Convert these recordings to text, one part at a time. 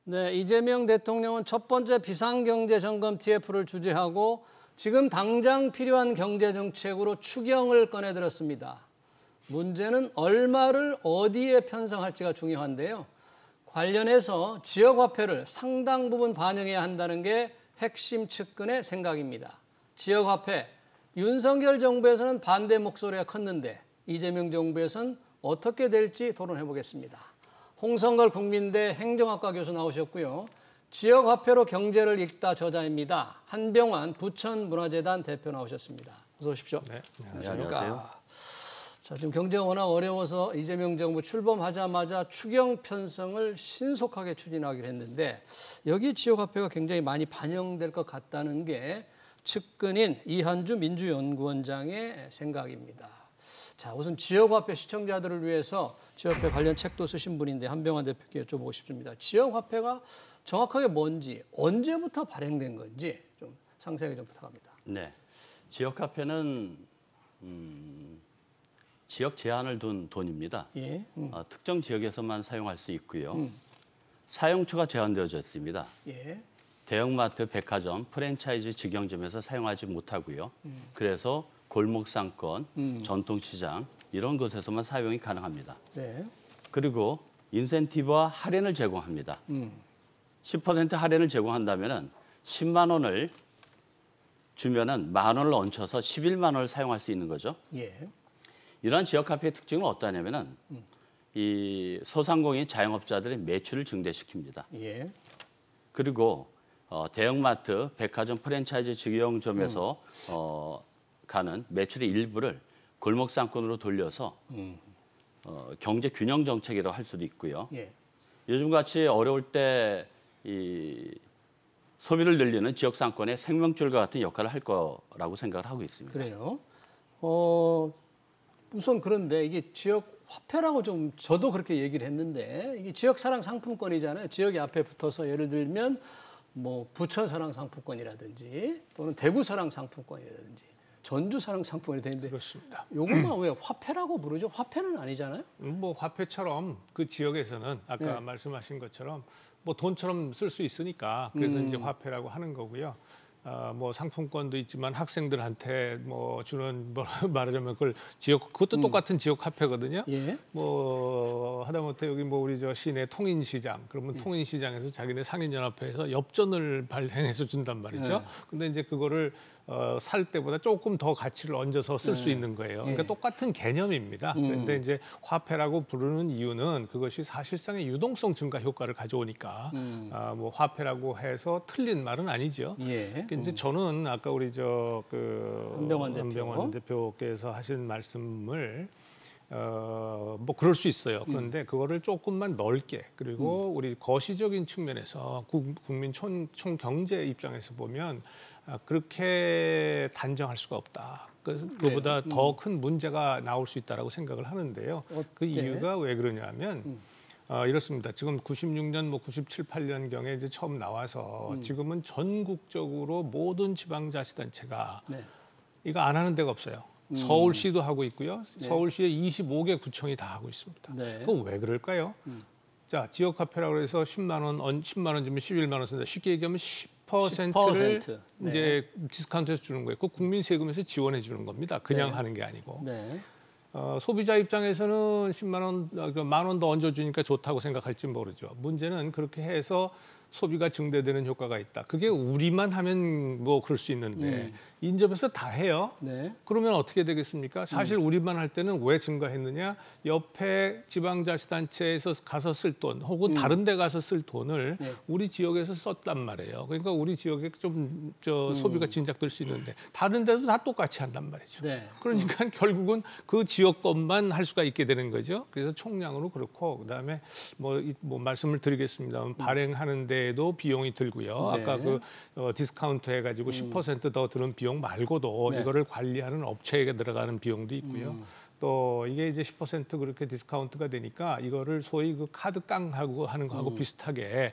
네, 이재명 대통령은 첫 번째 비상경제점검 TF를 주재하고 지금 당장 필요한 경제정책으로 추경을 꺼내들었습니다. 문제는 얼마를 어디에 편성할지가 중요한데요. 관련해서 지역화폐를 상당 부분 반영해야 한다는 게 핵심 측근의 생각입니다. 지역화폐, 윤석열 정부에서는 반대 목소리가 컸는데 이재명 정부에서는 어떻게 될지 토론해 보겠습니다. 홍성걸 국민대 행정학과 교수 나오셨고요. 지역화폐로 경제를 읽다 저자입니다. 한병환 부천문화재단 대표 나오셨습니다. 어서 오십시오. 네, 안녕하세요. 자, 지금 경제가 워낙 어려워서 이재명 정부 출범하자마자 추경 편성을 신속하게 추진하기로 했는데 여기 지역화폐가 굉장히 많이 반영될 것 같다는 게 측근인 이한주 민주연구원장의 생각입니다. 자, 우선 지역화폐 시청자들을 위해서 지역화폐 관련 책도 쓰신 분인데 한병환 대표께 여쭤보고 싶습니다. 지역화폐가 정확하게 뭔지, 언제부터 발행된 건지 좀 상세하게 좀 부탁합니다. 네, 지역화폐는 지역 제한을 둔 돈입니다. 예. 특정 지역에서만 사용할 수 있고요. 사용처가 제한되어져 있습니다. 예. 대형마트, 백화점, 프랜차이즈 직영점에서 사용하지 못하고요. 그래서 골목상권, 전통시장 이런 곳에서만 사용이 가능합니다. 네. 그리고 인센티브와 할인을 제공합니다. 10% 할인을 제공한다면 10만 원을 주면은 만 원을 얹혀서 11만 원을 사용할 수 있는 거죠. 예. 이러한 지역화폐의 특징은 어떠냐면은 이 소상공인 자영업자들의 매출을 증대시킵니다. 예. 그리고 대형마트, 백화점, 프랜차이즈 직영점에서 가는 매출의 일부를 골목상권으로 돌려서 경제 균형 정책이라고 할 수도 있고요. 예. 요즘같이 어려울 때 이 소비를 늘리는 지역 상권의 생명줄과 같은 역할을 할 거라고 생각을 하고 있습니다. 그래요. 우선 그런데 이게 지역 화폐라고 좀 저도 그렇게 얘기를 했는데 이게 지역 사랑 상품권이잖아요. 지역이 앞에 붙어서 예를 들면 뭐 부천 사랑 상품권이라든지 또는 대구 사랑 상품권이라든지 전주 사랑 상품권이 되는데 그렇습니다. 요것만 왜 화폐라고 부르죠? 화폐는 아니잖아요. 뭐 화폐처럼 그 지역에서는 아까 말씀하신 것처럼 뭐 돈처럼 쓸 수 있으니까 그래서 이제 화폐라고 하는 거고요. 뭐 상품권도 있지만 학생들한테 뭐 주는 뭐 말하자면 그걸 지역 그것도 똑같은 지역 화폐거든요. 예. 뭐 하다못해 여기 뭐 우리 저 시내 통인시장 그러면 통인시장에서 자기네 상인연합회에서 엽전을 발행해서 준단 말이죠. 근데 이제 그거를 살 때보다 조금 더 가치를 얹어서 쓸 수 있는 거예요. 그러니까 똑같은 개념입니다. 그런데 이제 화폐라고 부르는 이유는 그것이 사실상의 유동성 증가 효과를 가져오니까 뭐 화폐라고 해서 틀린 말은 아니죠. 예. 이제 저는 아까 우리 저 한병환 대표께서 하신 말씀을 뭐 그럴 수 있어요. 그런데 그거를 조금만 넓게 그리고 우리 거시적인 측면에서 국민 총 경제 입장에서 보면 그렇게 단정할 수가 없다. 그보다 더 큰 문제가 나올 수 있다라고 생각을 하는데요. 그 이유가 왜 그러냐면 이렇습니다. 지금 96년, 뭐 97, 8년경에 이제 처음 나와서 지금은 전국적으로 모든 지방자치단체가 이거 안 하는 데가 없어요. 서울시도 하고 있고요. 서울시에 25개 구청이 다 하고 있습니다. 그건 왜 그럴까요? 자, 지역화폐라고 해서 10만 원 주면 11만 원 쓴다. 쉽게 얘기하면 10%를 이제 디스카운트해서 주는 거예요. 그 국민 세금에서 지원해 주는 겁니다. 그냥 하는 게 아니고. 소비자 입장에서는 10만 원, 만 원 더 얹어주니까 좋다고 생각할지 모르죠. 문제는 그렇게 해서 소비가 증대되는 효과가 있다. 그게 우리만 하면 뭐 그럴 수 있는데 인접해서 다 해요. 그러면 어떻게 되겠습니까? 사실 우리만 할 때는 왜 증가했느냐? 옆에 지방자치단체에서 가서 쓸 돈 혹은 다른 데 가서 쓸 돈을 우리 지역에서 썼단 말이에요. 그러니까 우리 지역에 좀 소비가 진작될 수 있는데 다른 데도 다 똑같이 한단 말이죠. 그러니까 결국은 그 지역 것만 할 수가 있게 되는 거죠. 그래서 총량으로 그렇고 그다음에 뭐 말씀을 드리겠습니다. 발행하는 데에도 비용이 들고요. 아까 그 디스카운트 해가지고 10% 더 드는 비용 말고도 이거를 관리하는 업체에 들어가는 비용도 있고요. 또 이게 이제 10% 그렇게 디스카운트가 되니까 이거를 소위 그 카드 깡하고 하는 거하고 비슷하게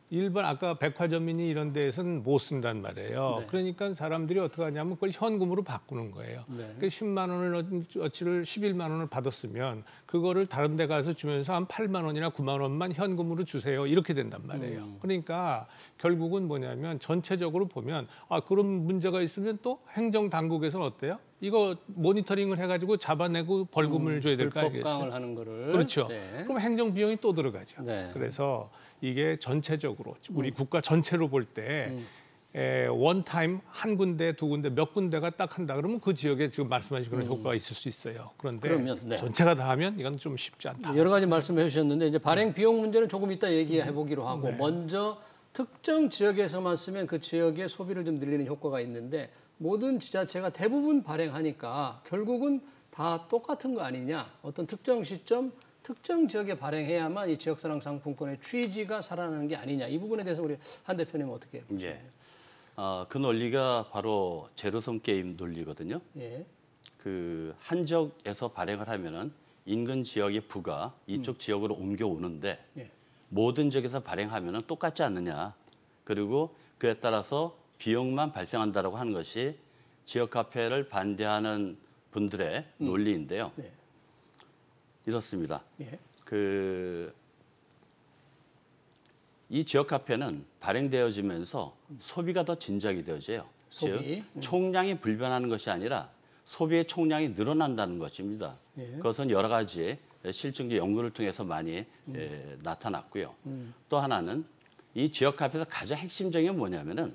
일반 아까 백화점이니 이런 데에서는 못 쓴단 말이에요. 네. 그러니까 사람들이 어떻게 하냐면 그걸 현금으로 바꾸는 거예요. 네. 그러니까 10만 원을 어치를 11만 원을 받았으면 그거를 다른 데 가서 주면서 한 8만 원이나 9만 원만 현금으로 주세요. 이렇게 된단 말이에요. 그러니까 결국은 뭐냐면 전체적으로 보면 그런 문제가 있으면 또 행정 당국에서는 어때요? 이거 모니터링을 해가지고 잡아내고 벌금을 줘야 될 거 아니겠어요? 불법강을 하는 거를. 그렇죠. 네. 그럼 행정 비용이 또 들어가죠. 네. 그래서 이게 전체적으로 우리 국가 전체로 볼 때 원타임 한 군데, 두 군데, 몇 군데가 딱 한다 그러면 그 지역에 지금 말씀하신 그런 효과가 있을 수 있어요. 그런데 그러면, 네. 전체가 다 하면 이건 좀 쉽지 않다. 여러 가지 말씀해 주셨는데 이제 발행 비용 문제는 조금 이따 얘기해 보기로 하고 네. 먼저 특정 지역에서만 쓰면 그 지역의 소비를 좀 늘리는 효과가 있는데 모든 지자체가 대부분 발행하니까 결국은 다 똑같은 거 아니냐. 어떤 특정 시점 특정 지역에 발행해야만 이 지역사랑 상품권의 취지가 살아나는 게 아니냐. 이 부분에 대해서 우리 한 대표님 어떻게 보십니까? 예. 그 논리가 바로 제로섬 게임 논리거든요. 예. 그 한 지역에서 발행을 하면은 인근 지역의 부가 이쪽 지역으로 옮겨오는데 예. 모든 지역에서 발행하면은 똑같지 않느냐. 그리고 그에 따라서 비용만 발생한다라고 하는 것이 지역 카페를 반대하는 분들의 논리인데요. 네. 이렇습니다. 예. 이 지역 카페는 발행되어지면서 소비가 더 진작이 되어져요. 소비. 즉 총량이 불변하는 것이 아니라 소비의 총량이 늘어난다는 것입니다. 예. 그것은 여러 가지 실증적 연구를 통해서 많이 나타났고요. 또 하나는 이 지역 카페에서 가장 핵심적인 게 뭐냐면은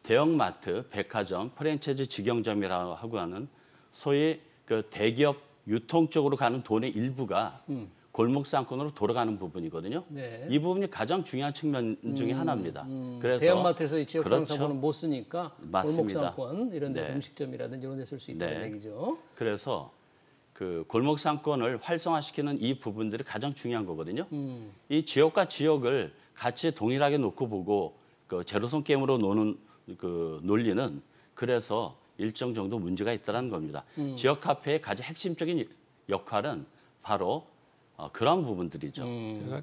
대형마트, 백화점, 프랜차이즈 직영점이라고 하고 하는 소위 그 대기업 유통 쪽으로 가는 돈의 일부가 골목 상권으로 돌아가는 부분이거든요. 네. 이 부분이 가장 중요한 측면 중에 하나입니다. 그래서 대형마트에서 이 지역 그렇죠. 상권은 못 쓰니까 맞습니다. 골목 상권 이런 데서 네. 음식점이라든지 이런 데 쓸 수 있다는 네. 얘기죠. 그래서 그 골목 상권을 활성화시키는 이 부분들이 가장 중요한 거거든요. 이 지역과 지역을 같이 동일하게 놓고 보고 그 제로섬 게임으로 노는 그 논리는 그래서 일정 정도 문제가 있다는 겁니다. 지역 카페의 가장 핵심적인 역할은 바로 그런 부분들이죠.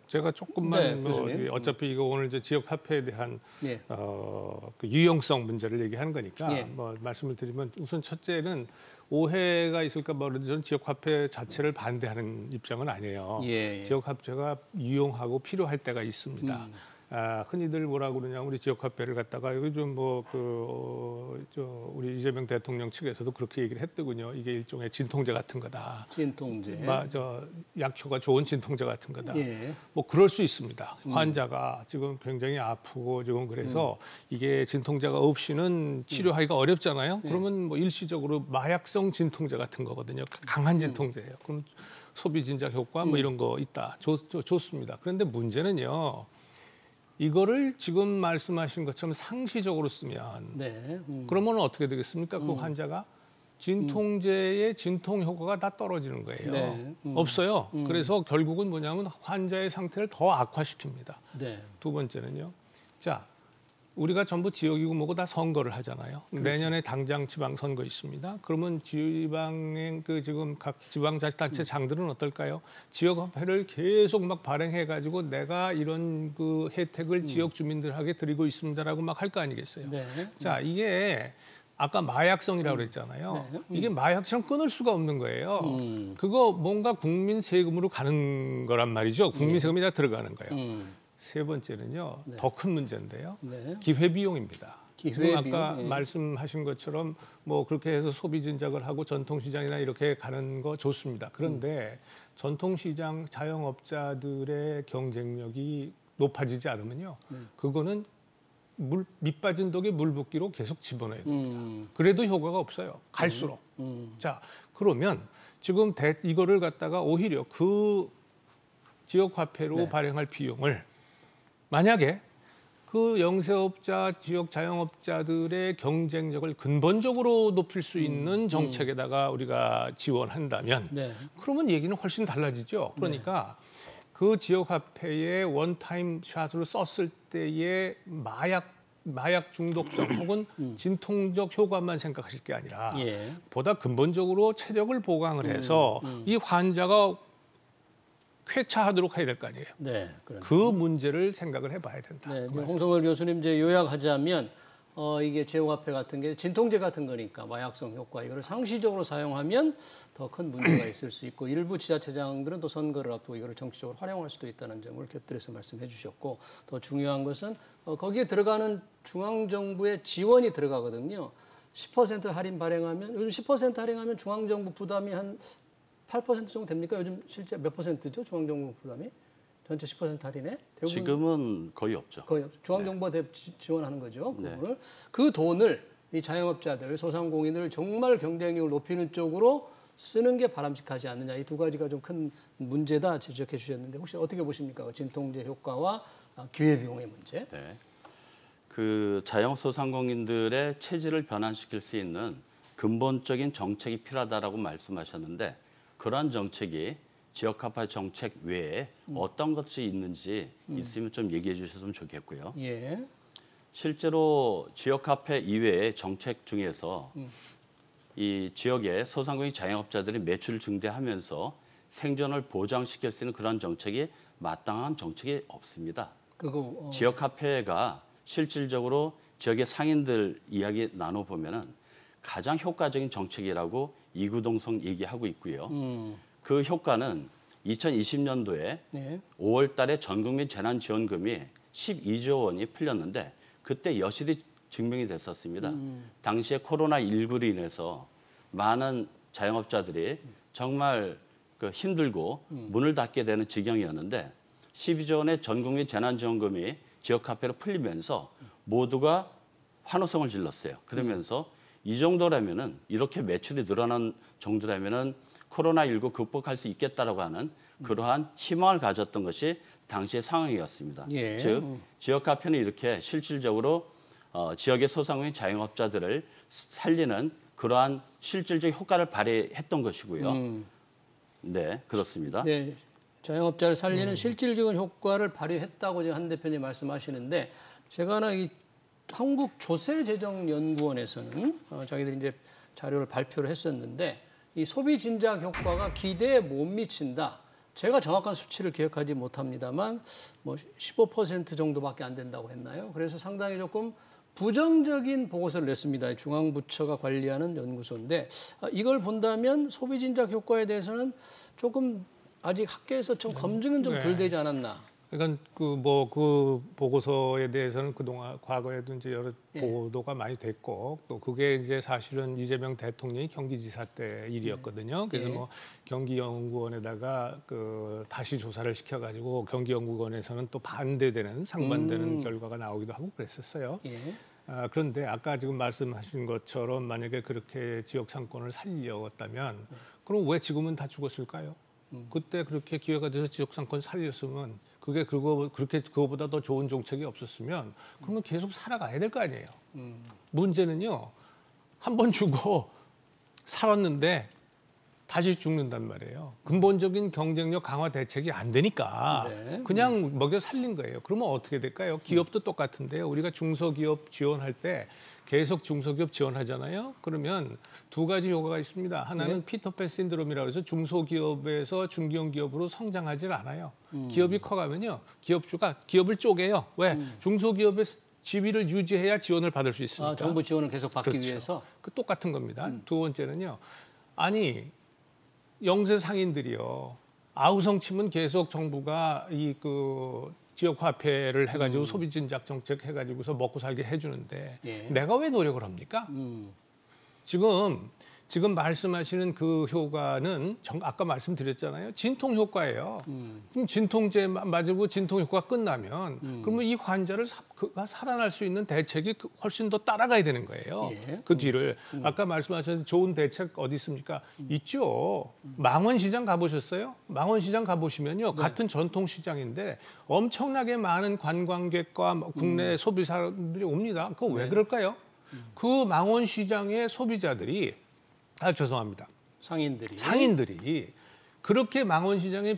제가 조금만 네, 교수님. 어차피 이거 오늘 이제 지역 카페에 대한 예. 그 유용성 문제를 얘기하는 거니까 예. 뭐 말씀을 드리면 우선 첫째는 오해가 있을까 모르는데 저는 지역 카페 자체를 반대하는 입장은 아니에요. 예. 지역 카페가 유용하고 필요할 때가 있습니다. 흔히들 뭐라 그러냐 우리 지역 카페를 갖다가 요즘 우리 이재명 대통령 측에서도 그렇게 얘기를 했더군요. 이게 일종의 진통제 같은 거다. 진통제. 약효가 좋은 진통제 같은 거다. 예. 뭐 그럴 수 있습니다. 환자가 지금 굉장히 아프고 지금 그래서 이게 진통제가 없이는 치료하기가 어렵잖아요. 그러면 뭐 일시적으로 마약성 진통제 같은 거거든요. 강한 진통제예요. 그럼 소비 진작 효과 뭐 이런 거 있다. 좋습니다. 그런데 문제는요. 이거를 지금 말씀하신 것처럼 상시적으로 쓰면 네. 그러면 어떻게 되겠습니까? 그 환자가 진통제의 진통 효과가 다 떨어지는 거예요. 네. 없어요. 그래서 결국은 뭐냐면 환자의 상태를 더 악화시킵니다. 네. 두 번째는요. 자, 우리가 전부 지역이고 뭐고 다 선거를 하잖아요. 그렇죠. 내년에 당장 지방 선거 있습니다. 그러면 지방의 지금 각 지방자치단체 장들은 어떨까요? 지역화폐를 계속 막 발행해 가지고 내가 이런 그 혜택을 지역 주민들에게 드리고 있습니다라고 막 할 거 아니겠어요? 네. 자, 이게 아까 마약성이라고 그랬잖아요. 네. 이게 마약처럼 끊을 수가 없는 거예요. 그거 뭔가 국민 세금으로 가는 거란 말이죠. 국민 세금이 다 들어가는 거예요. 세 번째는요, 네. 더 큰 문제인데요. 네. 기회비용입니다. 지금 기회비용, 아까 예. 말씀하신 것처럼 뭐 그렇게 해서 소비 진작을 하고 전통시장이나 이렇게 가는 거 좋습니다. 그런데 전통시장 자영업자들의 경쟁력이 높아지지 않으면요, 그거는 밑 빠진 독에 물 붓기로 계속 집어넣어야 됩니다. 그래도 효과가 없어요. 갈수록. 자, 그러면 지금 이거를 갖다가 오히려 그 지역 화폐로 네. 발행할 비용을 만약에 그 영세업자, 지역 자영업자들의 경쟁력을 근본적으로 높일 수 있는 정책에다가 우리가 지원한다면 네. 그러면 얘기는 훨씬 달라지죠. 그러니까 그 지역 화폐의 원타임 샷으로 썼을 때의 마약 마약 중독성 혹은 진통적 효과만 생각하실 게 아니라 예. 보다 근본적으로 체력을 보강을 해서 이 환자가 쾌차하도록 해야 될 거 아니에요. 네, 그렇죠. 그 문제를 생각을 해봐야 된다. 네, 그 말씀. 홍성월 교수님 이제 요약하자면 이게 제오화폐 같은 게 진통제 같은 거니까 마약성 효과 이거를 상시적으로 사용하면 더 큰 문제가 있을 수 있고 일부 지자체장들은 또 선거를 앞두고 이거를 정치적으로 활용할 수도 있다는 점을 곁들여서 말씀해 주셨고 더 중요한 것은 거기에 들어가는 중앙정부의 지원이 들어가거든요. 10% 할인 발행하면 요즘 10% 할인하면 중앙정부 부담이 한 8% 정도 됩니까? 요즘 실제 몇 %죠? 중앙정부 부담이? 전체 10% 할인에? 대부분 지금은 거의 없죠. 거의 없죠. 중앙정부가 지원하는 거죠. 그 네. 부분을. 그 돈을 이 자영업자들, 소상공인을 정말 경쟁력을 높이는 쪽으로 쓰는 게 바람직하지 않느냐. 이 두 가지가 좀 큰 문제다 지적해 주셨는데 혹시 어떻게 보십니까? 진통제 효과와 기회비용의 문제. 네. 그 자영업 소상공인들의 체질을 변환시킬 수 있는 근본적인 정책이 필요하다라고 말씀하셨는데 그러한 정책이 지역화폐 정책 외에 어떤 것이 있는지 있으면 좀 얘기해 주셨으면 좋겠고요. 예. 실제로 지역화폐 이외의 정책 중에서 이 지역의 소상공인 자영업자들이 매출을 증대하면서 생존을 보장시킬 수 있는 그런 정책이 마땅한 정책이 없습니다. 그거 지역화폐가 실질적으로 지역의 상인들 이야기 나눠보면은 가장 효과적인 정책이라고 이구동성 얘기하고 있고요. 그 효과는 2020년도에 네. 5월 달에 전국민 재난지원금이 12조 원이 풀렸는데 그때 여실히 증명이 됐었습니다. 당시에 코로나19로 인해서 많은 자영업자들이 정말 힘들고 문을 닫게 되는 지경이었는데 12조 원의 전국민 재난지원금이 지역화폐로 풀리면서 모두가 환호성을 질렀어요. 그러면서 이 정도라면은 이렇게 매출이 늘어난 정도라면은 코로나19 극복할 수 있겠다라고 하는 그러한 희망을 가졌던 것이 당시의 상황이었습니다. 예. 즉 지역화폐는 이렇게 실질적으로 지역의 소상공인 자영업자들을 살리는 그러한 실질적 효과를 발휘했던 것이고요. 네, 그렇습니다. 네, 자영업자를 살리는 실질적인 효과를 발휘했다고 지금 한 대표님 말씀하시는데 제가 하나 이 한국조세재정연구원에서는 자기들이 이제 자료를 발표를 했었는데 이 소비 진작 효과가 기대에 못 미친다. 제가 정확한 수치를 기억하지 못합니다만 뭐 15% 정도밖에 안 된다고 했나요? 그래서 상당히 조금 부정적인 보고서를 냈습니다. 중앙부처가 관리하는 연구소인데 이걸 본다면 소비 진작 효과에 대해서는 조금 아직 학계에서 좀 검증은 좀 덜 되지 않았나. 그러니까 그 보고서에 대해서는 그동안 과거에도 이제 여러 보도가 많이 됐고 또 그게 이제 사실은 이재명 대통령이 경기지사 때 일이었거든요. 그래서 뭐 경기연구원에다가 다시 조사를 시켜가지고 경기연구원에서는 또 반대되는 상반되는 결과가 나오기도 하고 그랬었어요. 그런데 아까 지금 말씀하신 것처럼 만약에 그렇게 지역 상권을 살리려었다면 그럼 왜 지금은 다 죽었을까요? 그때 그렇게 기회가 돼서 지역 상권 살렸으면 그렇게 그거보다 더 좋은 정책이 없었으면 그러면 계속 살아가야 될 거 아니에요. 문제는요. 한 번 죽어 살았는데 다시 죽는단 말이에요. 근본적인 경쟁력 강화 대책이 안 되니까 그냥 먹여 살린 거예요. 그러면 어떻게 될까요? 기업도 똑같은데요. 우리가 중소기업 지원할 때 계속 중소기업 지원하잖아요. 그러면 두 가지 효과가 있습니다. 하나는 피터팬 신드롬이라고 해서 중소기업에서 중견기업으로 성장하지 않아요. 기업이 커가면요. 기업주가 기업을 쪼개요. 왜? 중소기업의 지위를 유지해야 지원을 받을 수 있으니까. 정부 지원을 계속 받기 그렇죠. 위해서. 그 똑같은 겁니다. 두 번째는요. 아니 영세 상인들이요. 아우성 치면 계속 정부가 지역 화폐를 해가지고 소비 진작 정책 해가지고서 먹고 살게 해주는데 내가 왜 노력을 합니까? 지금 말씀하시는 그 효과는 아까 말씀드렸잖아요. 진통 효과예요. 그럼 진통제 맞고 진통 효과가 끝나면 그러면 이 환자를 살아날 수 있는 대책이 훨씬 더 따라가야 되는 거예요. 그 뒤를 아까 말씀하셨는데 좋은 대책 어디 있습니까? 있죠. 망원시장 가보셨어요? 망원시장 가보시면요. 같은 전통시장인데 엄청나게 많은 관광객과 국내 소비자들이 옵니다. 그거 왜 그럴까요? 그 망원시장의 소비자들이 죄송합니다. 상인들이 그렇게 망원시장의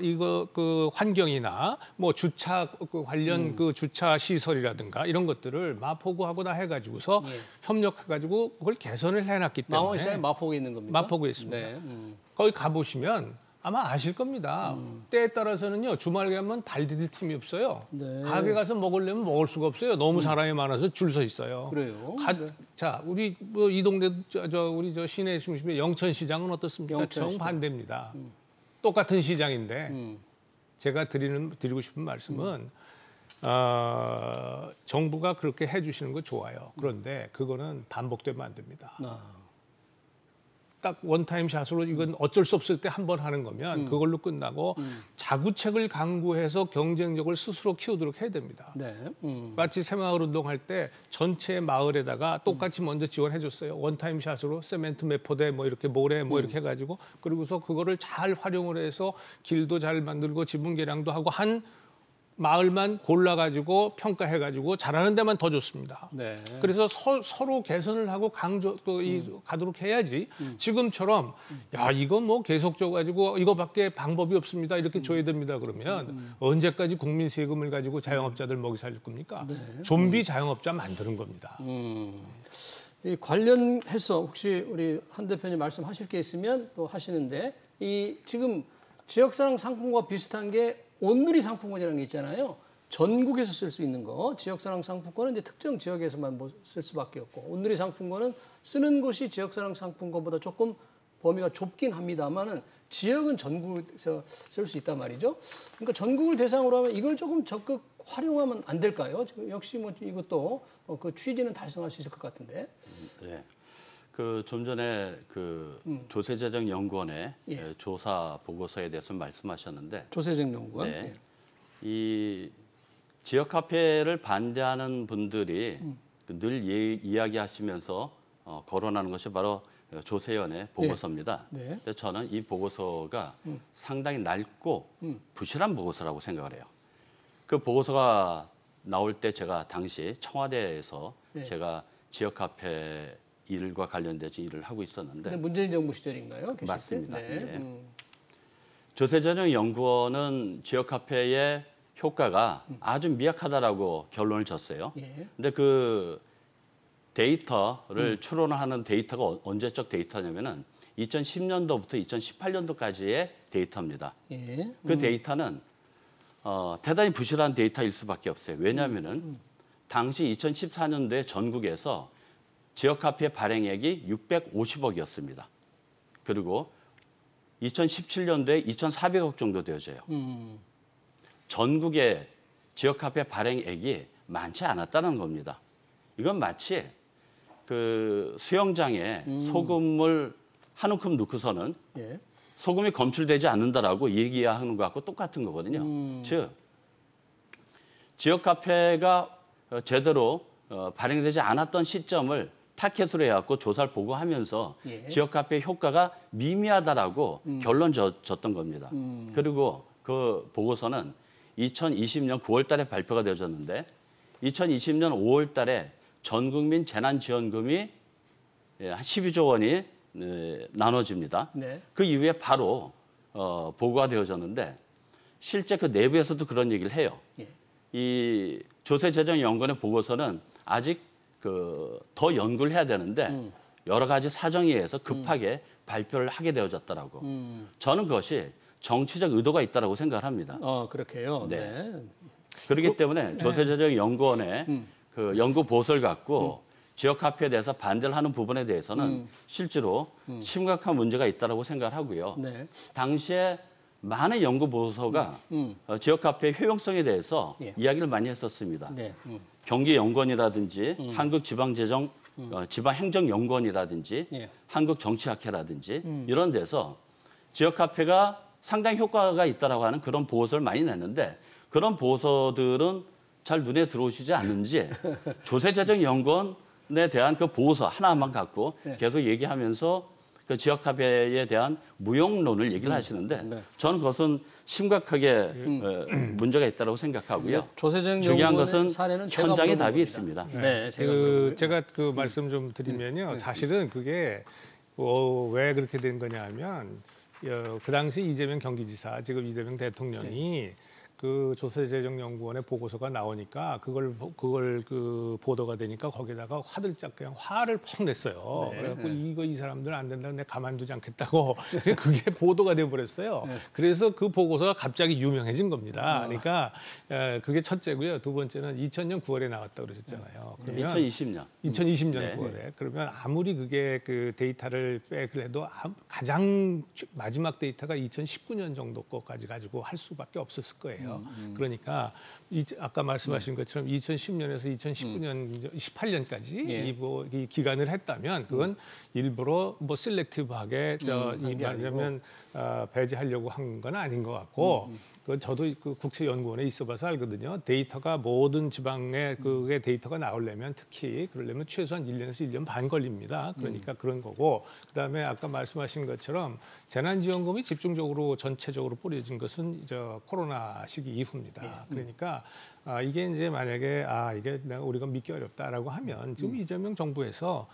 이거 환경이나 뭐 주차 관련 그 주차 시설이라든가 이런 것들을 마포구하고 다 해가지고서 협력해가지고 그걸 개선을 해놨기 때문에 망원시장에 마포구에 있는 겁니까? 마포구에 있습니다. 네. 거기 가보시면 아마 아실 겁니다. 때에 따라서는요 주말 가면 발 디딜 틈이 없어요. 네. 가게 가서 먹으려면 먹을 수가 없어요. 너무 사람이 많아서 줄 서 있어요. 그래요? 자, 우리 뭐 이 동네 우리 시내 중심의 영천시장은 어떻습니까? 영천시장. 정반대입니다. 똑같은 시장인데 제가 드리고 싶은 말씀은 정부가 그렇게 해주시는 거 좋아요. 그런데 그거는 반복되면 안 됩니다. 딱 원타임 샷으로 이건 어쩔 수 없을 때 한 번 하는 거면 그걸로 끝나고 자구책을 강구해서 경쟁력을 스스로 키우도록 해야 됩니다. 네. 마치 새마을운동 할 때 전체 마을에다가 똑같이 먼저 지원해 줬어요. 원타임 샷으로 세멘트 매포대 뭐 이렇게 모래 뭐 이렇게 해가지고 그러고서 그거를 잘 활용을 해서 길도 잘 만들고 지분 개량도 하고 한 마을만 골라가지고 평가해가지고 잘하는 데만 더 좋습니다. 네. 그래서 서로 개선을 하고 가도록 해야지. 지금처럼 야 이거 뭐 계속 줘가지고 이거밖에 방법이 없습니다. 이렇게 줘야 됩니다. 그러면 언제까지 국민 세금을 가지고 자영업자들 먹이 살릴 겁니까? 네. 좀비 자영업자 만드는 겁니다. 이 관련해서 혹시 우리 한 대표님 말씀하실 게 있으면 또 하시는데 이 지금 지역사랑 상품과 비슷한 게 온누리 상품권이라는 게 있잖아요. 전국에서 쓸 수 있는 거. 지역사랑 상품권은 이제 특정 지역에서만 뭐 쓸 수밖에 없고 온누리 상품권은 쓰는 곳이 지역사랑 상품권보다 조금 범위가 좁긴 합니다만은 지역은 전국에서 쓸 수 있단 말이죠. 그러니까 전국을 대상으로 하면 이걸 조금 적극 활용하면 안 될까요? 지금 역시 뭐 이것도 그 취지는 달성할 수 있을 것 같은데. 네. 그 좀 전에 그 조세재정연구원의 조사 보고서에 대해서 말씀하셨는데 조세정연구원. 네. 이 지역 카페를 반대하는 분들이 늘 이야기하시면서 거론하는 것이 바로 조세연의 보고서입니다. 네. 근데 저는 이 보고서가 상당히 낡고 부실한 보고서라고 생각을 해요. 그 보고서가 나올 때 제가 당시 청와대에서 제가 지역 카페 일과 관련돼서 일을 하고 있었는데. 근데 문재인 정부 시절인가요? 맞습니다. 네. 네. 조세재정연구원은 지역 카페의 효과가 아주 미약하다라고 결론을 졌어요. 근데 그 데이터를 추론하는 데이터가 언제적 데이터냐면은 2010년도부터 2018년도까지의 데이터입니다. 그 데이터는 대단히 부실한 데이터일 수밖에 없어요. 왜냐하면은 당시 2014년도에 전국에서 지역 카페 발행액이 650억이었습니다. 그리고 2017년도에 2,400억 정도 되어져요. 전국의 지역 카페 발행액이 많지 않았다는 겁니다. 이건 마치 그 수영장에 소금을 한 움큼 넣고서는 소금이 검출되지 않는다라고 얘기하는 것과 똑같은 거거든요. 즉 지역 카페가 제대로 발행되지 않았던 시점을 타켓으로 해갖고 조사를 보고하면서 지역 카페의 효과가 미미하다라고 결론 졌던 겁니다. 그리고 그 보고서는 2020년 9월 달에 발표가 되어졌는데 2020년 5월 달에 전국민 재난지원금이 한 12조 원이 나눠집니다. 그 이후에 바로 보고가 되어졌는데 실제 그 내부에서도 그런 얘기를 해요. 이 조세재정연구원의 보고서는 아직 더 연구를 해야 되는데 여러 가지 사정에 의해서 급하게 발표를 하게 되어졌더라고. 저는 그것이 정치적 의도가 있다라고 생각을 합니다. 그렇게요. 네. 그렇기 때문에 조세재정연구원의 그 연구 보고서를 갖고 지역 카페에 대해서 반대를 하는 부분에 대해서는 실제로 심각한 문제가 있다라고 생각을 하고요. 당시에 많은 연구 보고서가 지역 카페의 효용성에 대해서 이야기를 많이 했었습니다. 경기연구원이라든지 지방행정연구원이라든지 한국정치학회라든지 이런 데서 지역 카페가 상당히 효과가 있다라고 하는 그런 보고서를 많이 냈는데 그런 보고서들은 잘 눈에 들어오시지 않는지 조세재정연구원에 대한 그 보고서 하나만 갖고 계속 얘기하면서 그 지역 카페에 대한 무용론을 얘기를 하시는데 저는 그것은 심각하게 문제가 있다고 생각하고요. 중요한 것은 현장에 답이 있습니다. 제가 그 말씀 좀 드리면요. 사실은 그게 왜 그렇게 된 거냐 하면 그 당시 이재명 경기지사, 지금 이재명 대통령이 그 조세재정연구원의 보고서가 나오니까 그걸 그 보도가 되니까 거기다가 화들짝 그냥 화를 펑 냈어요. 그래갖고 이 사람들 안 된다, 내가 가만두지 않겠다고 그게 보도가 돼버렸어요. 그래서 그 보고서가 갑자기 유명해진 겁니다. 그러니까 그게 첫째고요. 두 번째는 2000년 9월에 나왔다고 그러셨잖아요. 그러면 2020년. 2020년 9월에 그러면 아무리 그게 그 데이터를 빼그래도 가장 마지막 데이터가 2019년 정도 거까지 가지고 할 수밖에 없었을 거예요. 그러니까 아까 말씀하신 것처럼 2010년에서 2019년, 18년까지 이 기간을 했다면 그건 일부러 뭐 셀렉티브하게 말하자면 배제하려고 한 건 아닌 것 같고. 그 저도 그 국세연구원에 있어봐서 알거든요. 데이터가 모든 지방에 그게 데이터가 나오려면 특히 그러려면 최소한 1년에서 1년 반 걸립니다. 그러니까 그런 거고 그다음에 아까 말씀하신 것처럼 재난지원금이 집중적으로 전체적으로 뿌려진 것은 코로나 시기 이후입니다. 그러니까 이게 이제 만약에 이게 우리가 믿기 어렵다라고 하면 지금 이재명 정부에서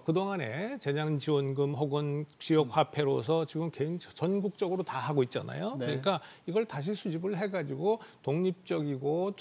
그동안에 재난지원금 혹은 지역화폐로서 지금 전국적으로 다 하고 있잖아요. 네. 그러니까 이걸 다시 수집을 해가지고 독립적이고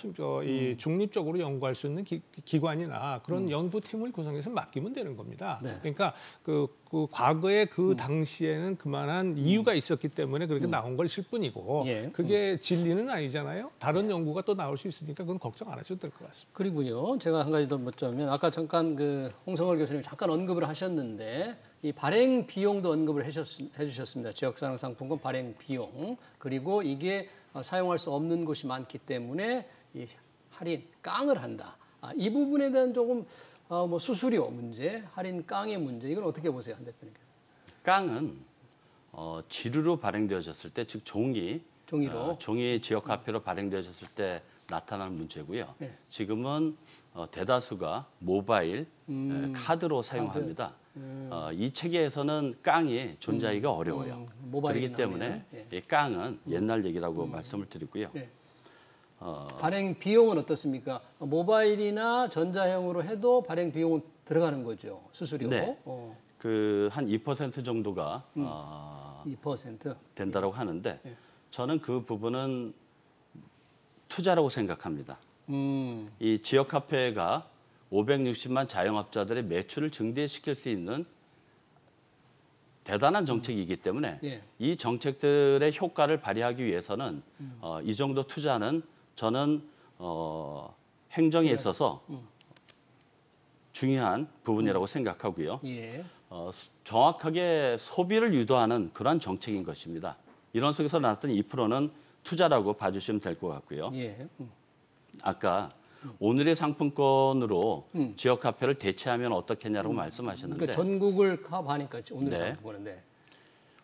이 중립적으로 연구할 수 있는 기관이나 그런 연구팀을 구성해서 맡기면 되는 겁니다. 네. 그러니까 그 과거에 그 당시에는 그만한 이유가 있었기 때문에 그렇게 나온 것일 뿐이고 그게 진리는 아니잖아요. 다른 연구가 또 나올 수 있으니까 그건 걱정 안 하셔도 될 것 같습니다. 그리고요, 제가 한 가지 더 묻자면 아까 잠깐 그 홍성월 교수님 잠깐 언급을 하셨는데 이 발행 비용도 언급을 해주셨습니다. 지역사랑 상품권 발행 비용 그리고 이게 사용할 수 없는 곳이 많기 때문에 이 할인 깡을 한다. 이 부분에 대한 조금 뭐 수수료 문제, 할인 깡의 문제 이건 어떻게 보세요, 한 대표님께서? 깡은 지류로 발행되어졌을 때, 즉 종이로 종이 지역화폐로 발행되어졌을 때 나타나는 문제고요. 네. 지금은 대다수가 모바일 카드로 사용합니다. 이 체계에서는 깡이 존재하기가 어려워요. 그렇기 때문에 이 깡은 옛날 얘기라고 말씀을 드리고요. 네. 발행 비용은 어떻습니까? 모바일이나 전자형으로 해도 발행 비용은 들어가는 거죠, 수수료. 네. 그 한 2% 정도가 2% 된다고 하는데 저는 그 부분은 투자라고 생각합니다. 이 지역화폐가 560만 자영업자들의 매출을 증대시킬 수 있는 대단한 정책이기 때문에 이 정책들의 효과를 발휘하기 위해서는 이 정도 투자는 저는 행정에 있어서 중요한 부분이라고 생각하고요. 정확하게 소비를 유도하는 그런 정책인 것입니다. 이런 속에서 나왔던 2%는 투자라고 봐주시면 될 것 같고요. 아까 오늘의 상품권으로 지역화폐를 대체하면 어떻겠냐라고 말씀하셨는데 그러니까 전국을 커버하니까 오늘의 상품권인데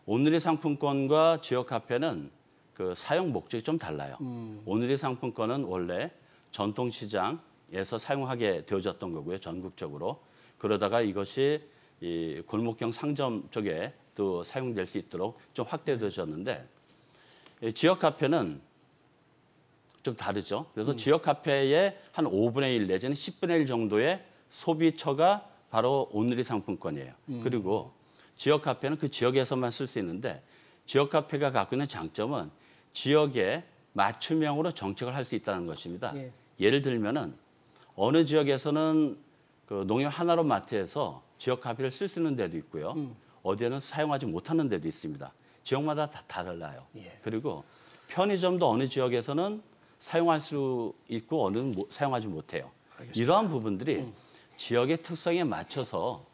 오늘의 상품권과 지역화폐는 그 사용 목적이 좀 달라요. 오늘의 상품권은 원래 전통시장에서 사용하게 되어졌던 거고요. 전국적으로. 그러다가 이것이 이 골목형 상점 쪽에 또 사용될 수 있도록 좀 확대되어졌는데 지역화폐는 좀 다르죠. 그래서 지역화폐의 한 5분의 1 내지는 10분의 1 정도의 소비처가 바로 오늘의 상품권이에요. 그리고 지역화폐는 그 지역에서만 쓸 수 있는데 지역화폐가 갖고 있는 장점은 지역에 맞춤형으로 정책을 할 수 있다는 것입니다. 예를 들면은 어느 지역에서는 그 농협 하나로 마트에서 지역화폐를 쓸 수 있는 데도 있고요. 어디에는 사용하지 못하는 데도 있습니다. 지역마다 다 달라요. 그리고 편의점도 어느 지역에서는 사용할 수 있고 어느는 사용하지 못해요. 알겠습니다. 이러한 부분들이 지역의 특성에 맞춰서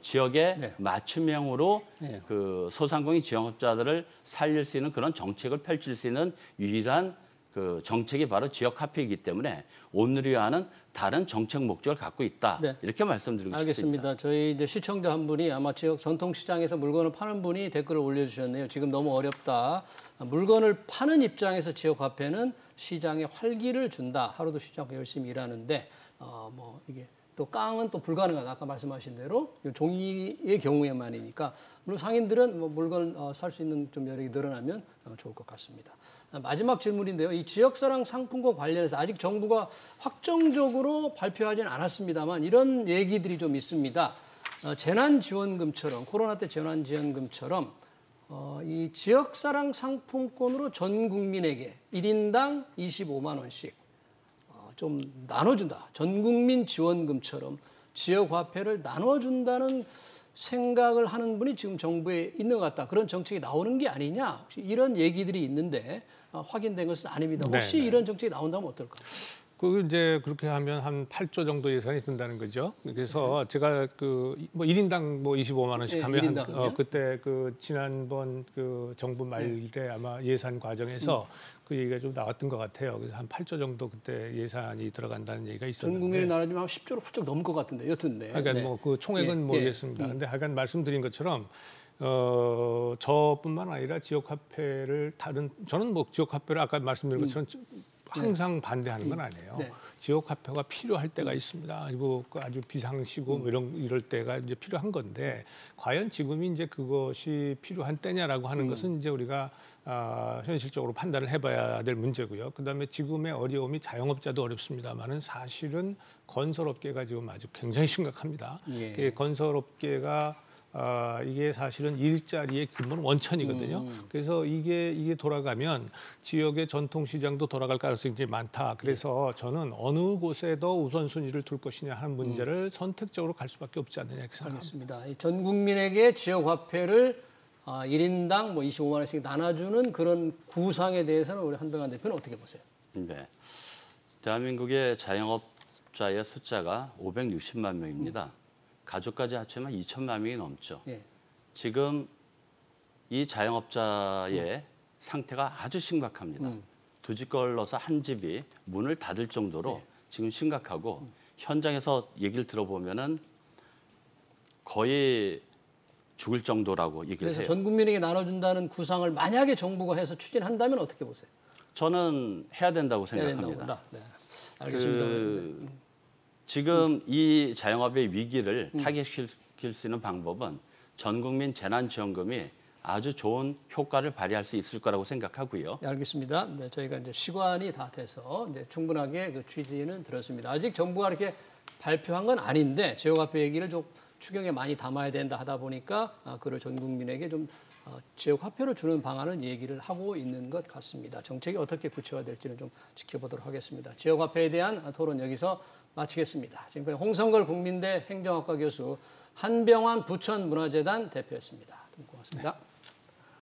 지역의 맞춤형으로 그 소상공인 지역업자들을 살릴 수 있는 그런 정책을 펼칠 수 있는 유일한 그 정책이 바로 지역화폐이기 때문에 오늘이와는 다른 정책 목적을 갖고 있다. 이렇게 말씀드리고 알겠습니다. 싶습니다. 저희 이제 시청자 한 분이 아마 지역 전통시장에서 물건을 파는 분이 댓글을 올려주셨네요. 지금 너무 어렵다. 물건을 파는 입장에서 지역화폐는 시장에 활기를 준다. 하루도 쉬지 않고 열심히 일하는데 뭐 이게 또 깡은 또 불가능하다. 아까 말씀하신 대로 종이의 경우에만이니까 물론 상인들은 뭐 물건을 살 수 있는 좀 여력이 늘어나면 좋을 것 같습니다. 마지막 질문인데요. 이 지역사랑 상품권 관련해서 아직 정부가 확정적으로 발표하지는 않았습니다만 이런 얘기들이 좀 있습니다. 재난지원금처럼 코로나 때 재난지원금처럼 이 지역사랑 상품권으로 전 국민에게 1인당 25만 원씩 좀 나눠준다. 전 국민 지원금처럼 지역화폐를 나눠준다는 생각을 하는 분이 지금 정부에 있는 것 같다. 그런 정책이 나오는 게 아니냐. 혹시 이런 얘기들이 있는데 확인된 것은 아닙니다. 혹시 네네. 이런 정책이 나온다면 어떨까요? 그 이제 그렇게 하면 한 8조 정도 예산이 든다는 거죠. 그래서 제가 그 뭐 1인당 뭐 25만 원씩 네, 하면 1인당은요? 그때 그 지난번 그 정부 말에 아마 예산 과정에서 그 얘기가 좀 나왔던 것 같아요. 그래서 한 8조 정도 그때 예산이 들어간다는 얘기가 전 있었는데. 국민이 나눠주면 한 10조를 훌쩍 넘을 것 같은데 여튼 네. 그러니까 네. 뭐 그 총액은 예, 모르겠습니다. 예. 근데 하여간 말씀드린 것처럼 저뿐만 아니라 지역화폐를 저는 뭐 지역화폐를 아까 말씀드린 것처럼 항상 반대하는 건 아니에요. 네. 지역화폐가 필요할 때가 있습니다. 그리고 그 아주 비상시고 뭐 이럴 때가 이제 필요한 건데 과연 지금이 이제 그것이 필요한 때냐라고 하는 것은 이제 우리가 현실적으로 판단을 해봐야 될 문제고요. 그다음에 지금의 어려움이 자영업자도 어렵습니다만은 사실은 건설업계가 지금 아주 굉장히 심각합니다. 예. 건설업계가 이게 사실은 일자리의 근본 원천이거든요. 그래서 이게 돌아가면 지역의 전통시장도 돌아갈 가능성이 이제 많다. 그래서 저는 어느 곳에 더 우선순위를 둘 것이냐 하는 문제를 선택적으로 갈 수밖에 없지 않느냐 이렇게 생각합니다. 알겠습니다. 전 국민에게 지역화폐를 1인당 뭐 25만 원씩 나눠주는 그런 구상에 대해서는 우리 한병환 대표는 어떻게 보세요? 네. 대한민국의 자영업자의 숫자가 560만 명입니다. 가족까지 합치면 2천만 명이 넘죠. 예. 지금 이 자영업자의 상태가 아주 심각합니다. 두 집 걸러서 한 집이 문을 닫을 정도로 지금 심각하고 현장에서 얘기를 들어보면은 거의 죽을 정도라고 얘기를 그래서 해요. 전 국민에게 나눠준다는 구상을 만약에 정부가 해서 추진한다면 어떻게 보세요? 저는 해야 된다고 해야 된다고 생각합니다. 본다. 네. 알겠습니다. 지금 이 자영업의 위기를 타개시킬 수 있는 방법은 전 국민 재난지원금이 아주 좋은 효과를 발휘할 수 있을 거라고 생각하고요. 네, 알겠습니다. 네, 저희가 이제 시간이 다 돼서 이제 충분하게 그 취지는 들었습니다. 아직 정부가 이렇게 발표한 건 아닌데 지역화폐 얘기를 좀 추경에 많이 담아야 된다 하다 보니까 그를 전 국민에게 좀 지역화폐로 주는 방안을 얘기를 하고 있는 것 같습니다. 정책이 어떻게 구체화될지는 좀 지켜보도록 하겠습니다. 지역화폐에 대한 토론 여기서 마치겠습니다. 지금까지 홍성걸 국민대 행정학과 교수, 한병환 부천문화재단 대표였습니다. 고맙습니다. 네.